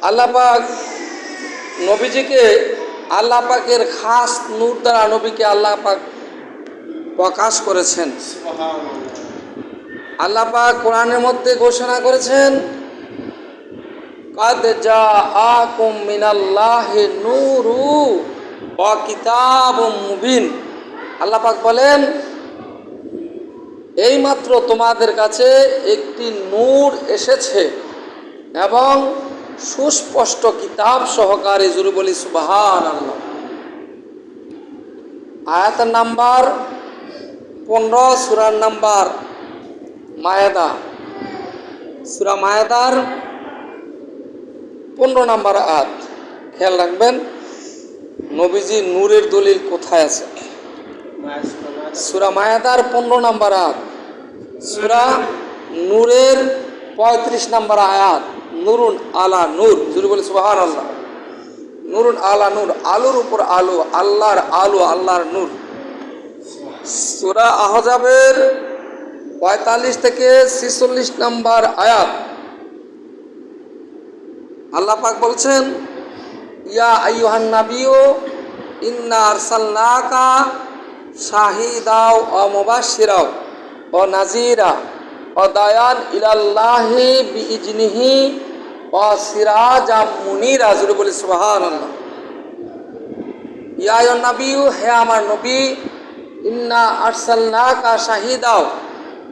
আল্লাহ পাক নবীজিকে আল্লাহ পাকের খাস নূর দ্বারা নবীকে আল্লাহ পাক প্রকাশ করেছেন। আল্লাহ পাক কোরআনের মধ্যে ঘোষণা করেছেন, কাদ জাআকুম মিনাল্লাহি নূরু ওয়া কিতাবুম মুবিন। আল্লাহ পাক বলেন, এইমাত্র তোমাদের কাছে একটি নূর এসেছে এবং সুস্পষ্ট কিতাব সহকারে। জোরে বলি সুবহানাল্লাহ। আয়াত নাম্বার 15, সূরার নাম্বার মায়েদা, সূরা মায়েদার 15 নম্বর আয়াত। খেয়াল রাখবেন নবীজি নূরের দলিল কোথায় আছে। সূরা মায়েদার 15 নম্বর আয়াত, সূরা নূরের 35 নম্বর আয়াত। নূরুন আলা নূর, জোরে বলি সুবহানাল্লাহ। নূরুন আলা নূর, আলোর উপর আলো, আল্লাহর আলো, আল্লাহর নূর। সূরা আহজাবের 45 থেকে 46 নম্বর আয়াত। আল্লাহ পাক বলছেন, ইয়া আইয়ুহান নাবিয়্যু ইন্না আরসালনাকা শাহিদাও ওয়া মুবাশশিরাও ওয়া নাযীরা ওয়া দায়ান ইলাল্লাহি বিইজনিহি ওয়া সিরাজাম মুনীরা। জোরে বলি সুবহানাল্লাহ। ইয়া আইয়ুহান নাবিয়্যু, হে আমার নবী, ইন্না আরসালনাকা শাহিদাও,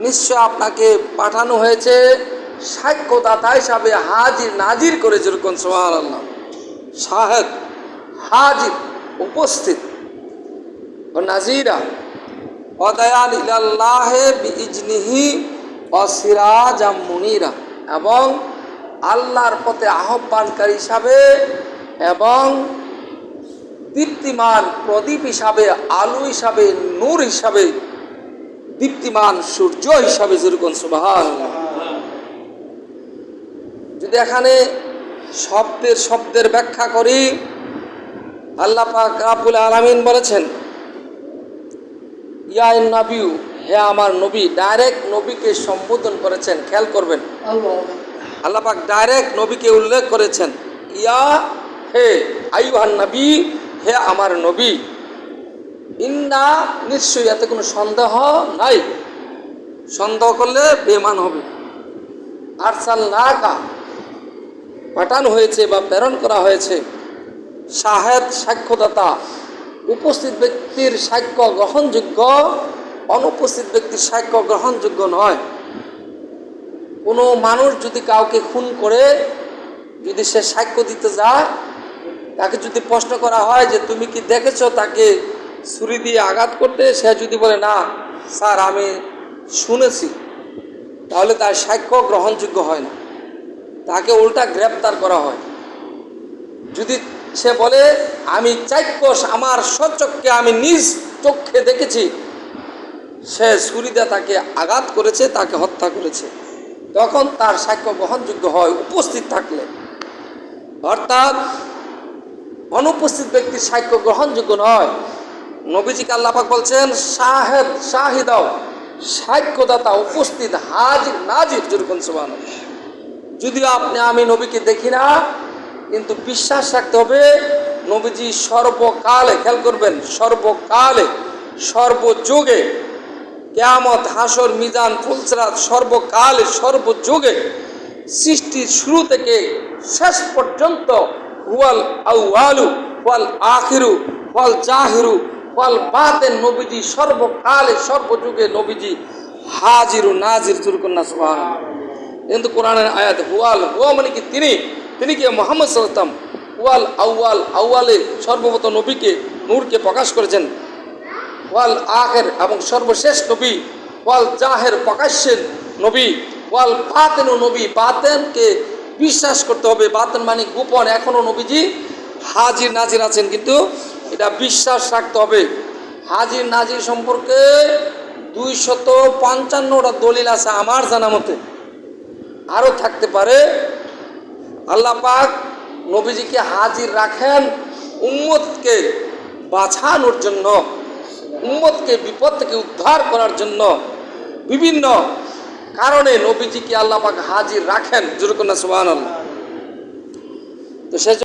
নিশ্চয় আপনাকে পাঠানো হয়েছে সাক্ষ্যদাতা হিসাবে, হাজির নাজির করে। যেরকম সুবহানাল্লাহ। শাহেদ, হাজির, উপস্থিত। ও নাজিরা ও দায়ান ইলাল্লাহি বিইজনিহি ও সিরাজাম মুনীরা, এবং আল্লাহর পথে আহ্বানকারী হিসাবে এবং দীপ্তিমান প্রদীপ হিসাবে, আলো হিসাবে, নূর হিসাবে, দীপ্তিমান সূর্য হিসাবে। যেরকম সুবহানাল্লাহ। যদি এখানে শব্দের ব্যাখ্যা করি, আল্লাহ পাক রব্বুল আলামিন বলেছেন, ইয়া নাবিয়্যু, হে আমার নবী। ডাইরেক্ট নবীকে সম্বোধন করেছেন। খেয়াল করবেন, আল্লাহ পাক ডাইরেক্ট নবীকে উল্লেখ করেছেন, ইয়া, হে, আইয়ুহান নবী, হে আমার নবী। ইন্না, নিশ্চয়ই, এতে কোনো সন্দেহ নাই, সন্দেহ করলে বেঈমান হবে। আরসালনাকা, পাঠানো হয়েছে বা প্রেরণ করা হয়েছে। শাহেদ, সাক্ষ্যদাতা, উপস্থিত ব্যক্তির সাক্ষ্য গ্রহণযোগ্য, অনুপস্থিত ব্যক্তির সাক্ষ্য গ্রহণযোগ্য নয়। কোনো মানুষ যদি কাউকে খুন করে, যদি সে সাক্ষ্য দিতে যায়, তাকে যদি প্রশ্ন করা হয় যে তুমি কি দেখেছো তাকে ছুরি দিয়ে আঘাত করতে, সে যদি বলে না স্যার আমি শুনেছি, তাহলে তার সাক্ষ্য গ্রহণযোগ্য হয় না, তাকে উল্টা গ্রেপ্তার করা হয়। যদি সে বলে আমি চাক্ষুষ, আমার স্বচক্ষে আমি নিজ চক্ষে দেখেছি সে ছুরি দিয়ে তাকে আঘাত করেছে, তাকে হত্যা করেছে, তখন তার সাক্ষ্য গ্রহণযোগ্য হয় উপস্থিত থাকলে। অর্থাৎ অনুপস্থিত ব্যক্তির সাক্ষ্য গ্রহণযোগ্য নয়। নবীজিকে আল্লাহ পাক বলছেন শাহেদ, শাহিদাও, সাক্ষ্যদাতা, উপস্থিত, হাজির নাজির। যেরকম সুবহানাল্লাহ। যদিও আমি নবীকে দেখি না, কিন্তু বিশ্বাস রাখতে হবে নবীজি সর্বকালে, খেয়াল করবেন, সর্বকালে, সর্বযুগে, কিয়ামত, হাসর, মিজান, ফুলসিরাত, সর্বকালে, সর্বযুগে, সৃষ্টির শুরু থেকে শেষ পর্যন্ত, হুয়াল আউয়ালু ওয়াল আখিরু ওয়াল জাহিরু ওয়াল বাতিন, নবীজি সর্বকালে, সর্বযুগে নবীজি হাজির ও নাজির। যেরকম না সুবহানাল্লাহ। কিন্তু কোরআনের আয়াত, হুয়াল, হুয়া মানে কি তিনি কি মুহাম্মদ সাল্লাল্লাহু আলাইহি ওয়াসাল্লাম। ওয়াল আউয়াল, আউয়ালে সর্বপ্রথম নবীকে, নূরকে প্রকাশ করেছেন। ওয়াল আখির, এবং সর্বশেষ নবী। ওয়াল জাহের, প্রকাশ্যের নবী। ওয়াল বাতিন, নবী, বাতিনকে বিশ্বাস করতে হবে। বাতিন মানে গোপন। এখনো নবীজি হাজির নাজির আছেন, কিন্তু এটা বিশ্বাস রাখতে হবে। হাজির নাজির সম্পর্কে 255টা দলিল আছে আমার জানা মতে, আরও থাকতে পারে। আল্লাহ পাক নবীজিকে হাজির রাখেন উম্মতকে বাঁচানোর জন্য, উম্মতকে বিপদ থেকে উদ্ধার করার জন্য। বিভিন্ন কারণে নবীজিকে আল্লাহ পাক হাজির রাখেন। যেরকম না সুবহানাল্লাহ। তো সে